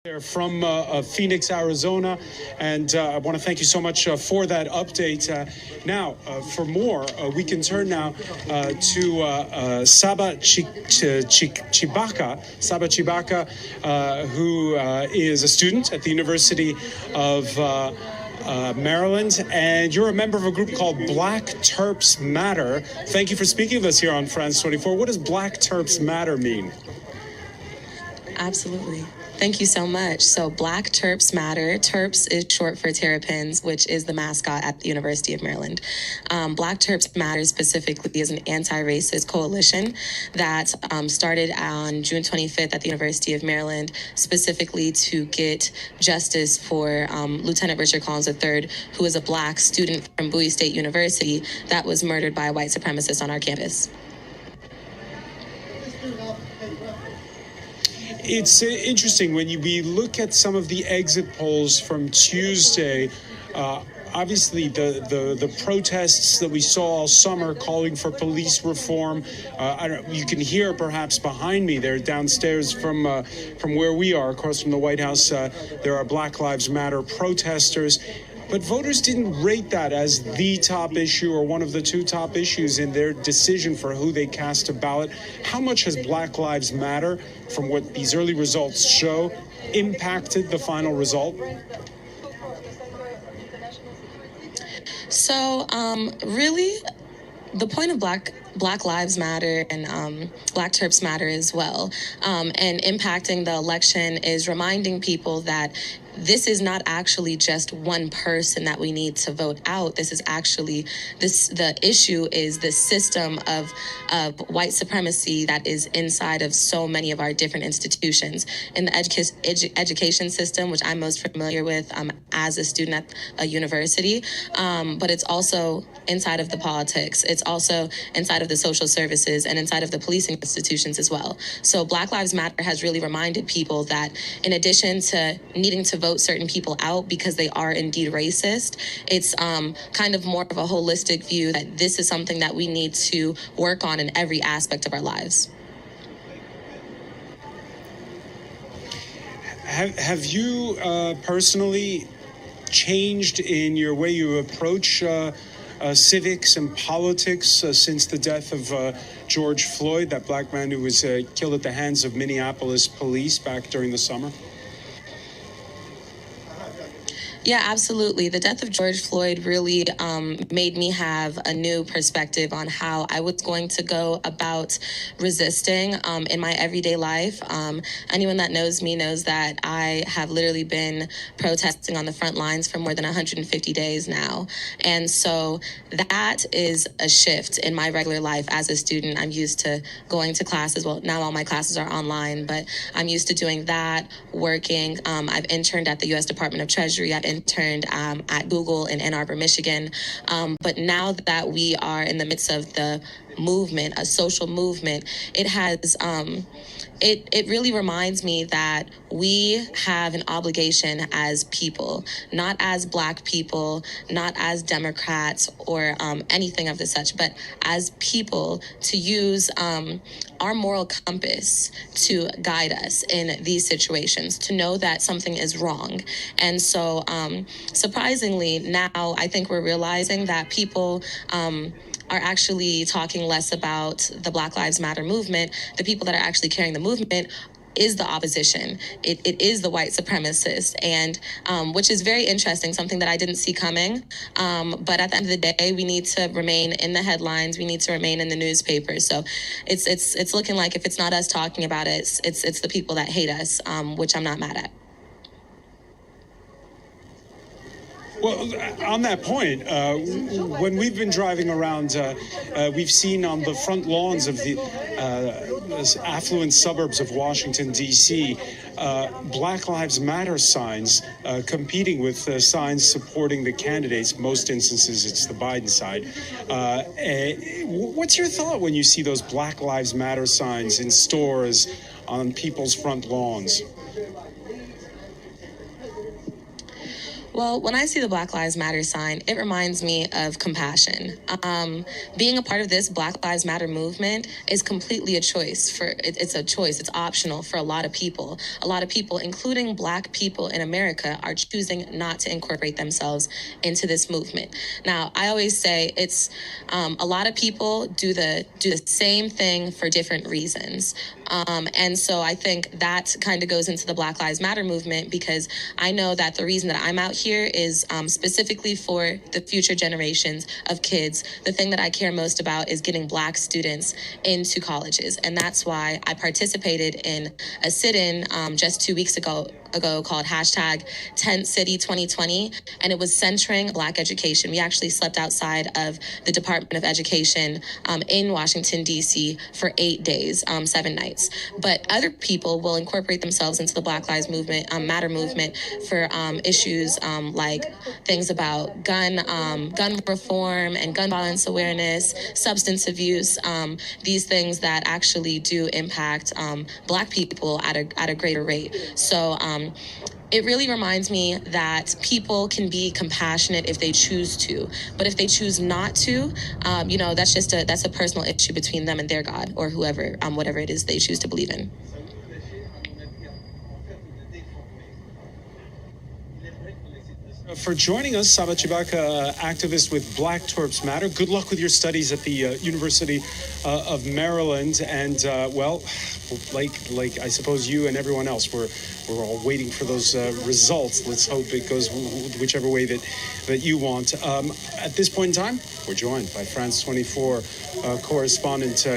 From Phoenix, Arizona, and I want to thank you so much for that update. Now, for more, we can turn now to Saba Tshibaka, who is a student at the University of Maryland, and you're a member of a group called Black Terps Matter. Thank you for speaking with us here on France 24. What does Black Terps Matter mean? Absolutely. Thank you so much. So Black Terps Matter. Terps is short for Terrapins, which is the mascot at the University of Maryland. Black Terps Matter specifically is an anti-racist coalition that started on June 25th at the University of Maryland, specifically to get justice for Lieutenant Richard Collins III, who is a Black student from Bowie State University that was murdered by a white supremacist on our campus. It's interesting when we look at some of the exit polls from Tuesday. Obviously, the protests that we saw all summer calling for police reform. You can hear perhaps behind me there downstairs from where we are, across from the White House. There are Black Lives Matter protesters. But voters didn't rate that as the top issue or one of the two top issues in their decision for who they cast a ballot. How much has Black Lives Matter, from what these early results show, impacted the final result? So, really, the point of Black Lives Matter and Black Terps Matter as well, and impacting the election is reminding people that this is not actually just one person that we need to vote out. This is actually the issue is the system of white supremacy that is inside of so many of our different institutions. In the education system, which I'm most familiar with as a student at a university, but it's also inside of the politics. It's also inside of the social services and inside of the policing institutions as well. So Black Lives Matter has really reminded people that in addition to needing to vote certain people out because they are indeed racist, it's kind of more of a holistic view that this is something that we need to work on in every aspect of our lives. Have you personally changed in your way you approach civics and politics since the death of George Floyd, that black man who was killed at the hands of Minneapolis police back during the summer? Yeah, absolutely. The death of George Floyd really made me have a new perspective on how I was going to go about resisting in my everyday life. Anyone that knows me knows that I have literally been protesting on the front lines for more than 150 days now. And so that is a shift in my regular life as a student. I'm used to going to classes. Well, now all my classes are online, but I'm used to doing that, working. I've interned at the U.S. Department of Treasury. I've interned at Google in Ann Arbor, Michigan. But now that we are in the midst of the movement, a social movement, it has it really reminds me that we have an obligation as people, not as Black people, not as Democrats or anything of the such, but as people to use our moral compass to guide us in these situations, to know that something is wrong. And so surprisingly, now I think we're realizing that people are actually talking less about the Black Lives Matter movement. The people that are actually carrying the movement is the opposition. It is the white supremacist, and which is very interesting, something that I didn't see coming. But at the end of the day, we need to remain in the headlines. We need to remain in the newspapers. So it's looking like if it's not us talking about it, it's the people that hate us, which I'm not mad at. Well, on that point, when we've been driving around, we've seen on the front lawns of the affluent suburbs of Washington, D.C., Black Lives Matter signs competing with signs supporting the candidates. Most instances, it's the Biden side. What's your thought when you see those Black Lives Matter signs in stores, on people's front lawns? Well, when I see the Black Lives Matter sign, it reminds me of compassion. Being a part of this Black Lives Matter movement is completely a choice. It's a choice. It's optional for a lot of people. A lot of people, including Black people in America, are choosing not to incorporate themselves into this movement. Now, I always say it's a lot of people do the same thing for different reasons. And so I think that kind of goes into the Black Lives Matter movement, because I know that the reason that I'm out here is specifically for the future generations of kids. The thing that I care most about is getting Black students into colleges. And that's why I participated in a sit-in just 2 weeks ago called hashtag Tent City 2020, and it was centering Black education. We actually slept outside of the Department of Education in Washington, D.C. for 8 days, 7 nights. But other people will incorporate themselves into the Black Lives Matter movement for issues like things about gun reform and gun violence awareness, substance abuse, these things that actually do impact Black people at a greater rate. So it really reminds me that people can be compassionate if they choose to, but if they choose not to, that's a personal issue between them and their God, or whoever, whatever it is they choose to believe in. For joining us, Saba Tshibaka, activist with Black Torps Matter. Good luck with your studies at the University of Maryland. And like I suppose you and everyone else, we're all waiting for those results. Let's hope it goes whichever way that you want. At this point in time, we're joined by France24 correspondent